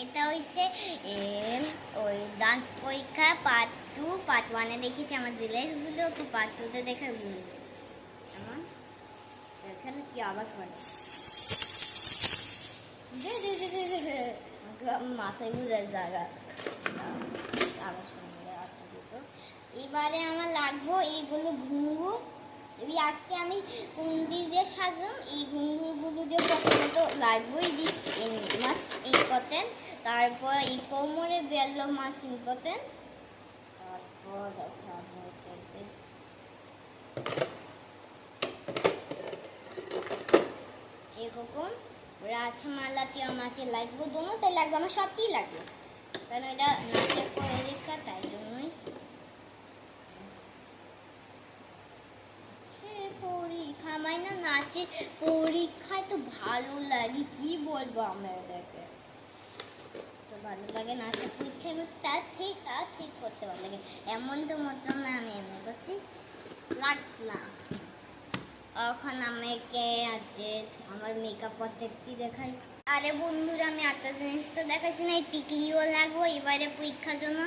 এটা হইছে ওই ডান্স পরীক্ষা পার্ট 2 পার্ট 1 এ দেখেছি আমার জিনিসগুলো, তো পার্ট 2 তে দেখে এমন এখানে কি আওয়াজ করে মাথায় ঘুরে জায়গা আওয়াজ করে। এবারে আমার লাগবো এইগুলো ঘুঙুর। এই আজকে আমি কুন্দি দিয়ে সাজাম, এই ঘুঙুরগুলো দিয়ে প্রথমে তো লাগবোই মাছ ইম্পর্টেন্ট, তারপর এই কোমরে বেল্লো মাছ ইম্পর্টেন্ট, তারপর দেখাবো এরকম রাজমালাটি আমাকে লাগবে, দোনোটাই লাগবে, আমার সবই লাগবে, কারণ এটা নাচের পরীক্ষা, তাই জন্যই। পরীক্ষা আমার না নাচের পরীক্ষায় তো ভালো লাগে, কি বলবো আমাদেরকে, তো ভালো লাগে নাচের পরীক্ষায়, আমি তার ঠিক করতে ভালো লাগে, এমন তো মতন না আমি এমনি করছি লাগলাম। এখন আমাকে আমার মেকআপ প্রত্যেকটি দেখাই। আরে বন্ধুরা, আমি একটা জিনিস তো দেখাচ্ছি না, এই টিকলিও লাগবো এবারে পরীক্ষার জন্য।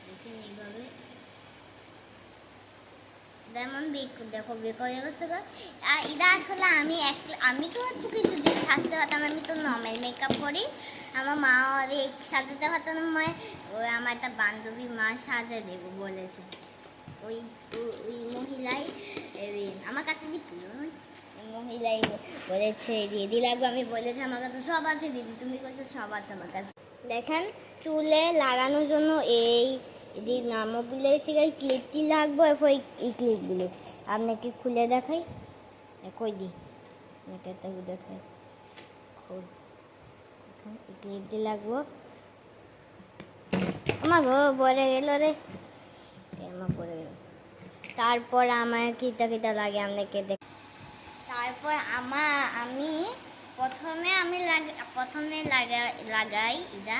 দেখেন এইভাবে যেমন দেখো বেক হয়ে গেছে গো। আর এটা আসলে আমি তো একটু কিছু দিয়ে সাজতে পারতাম, আমি তো নর্মাল মেকআপ করি, আমার মা সাজাতে পারতাম, ওই আমার একটা বান্ধবী মা সাজা দেবো বলেছে, ওই ওই মহিলাই আমার কাছে দিল, মহিলাই বলেছে দিদি লাগবে, আমি বলেছি আমার কাছে সব আছে দিদি, তুমি কইছো সব আছে আমার কাছে। দেখেন চুলে লাগানোর জন্য এই নামগুলো এই ক্লিপটি লাগবে, এই ক্লিপগুলো আপনাকে খুলে দেখাই, কই দি আপনাকে একটা দেখাই, এই ক্লিপটি লাগবো। আমার গো পরে গেল রে, আমার পরে গেল। তারপর আমার কিটা লাগে আপনাকে দেখ। তারপর আমি প্রথমে লাগাই এটা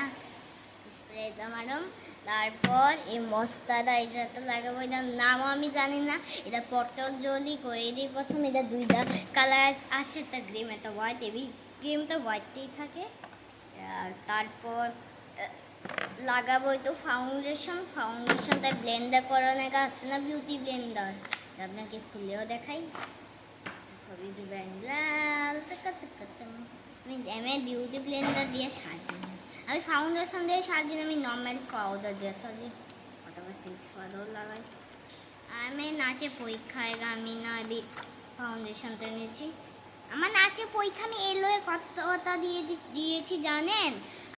স্প্রে ম্যাডাম, তারপর এই মশলাটা এটা লাগাবো, এটার নাম আমি জানি না, এটা পতঞ্জলি করে দিই প্রথম। এটা দুইটা কালার আসে, একটা গ্রিন একটা হোয়াইট, এই ক্রিমটা হোয়াইটই থাকে। আর তারপর লাগাবো তো ফাউন্ডেশনটা ব্লেন্ডার করানো আছে না, বিউটি ব্লেন্ডার, আপনাকে খুলেও দেখাই। আমি বিউটি ব্লেন্ডার দিয়ে সাজি, আমি ফাউন্ডেশন দিয়ে সাজি না, আমি নর্মাল পাউডার দিয়ে সাজি, অথবা ফেস পাউডার লাগাই। আমি নাচে পরীক্ষায় আমি না ফাউন্ডেশনটা নিয়েছি, আমার নাচে পরীক্ষা আমি এলোয়ে কথা দিয়েছি জানেন,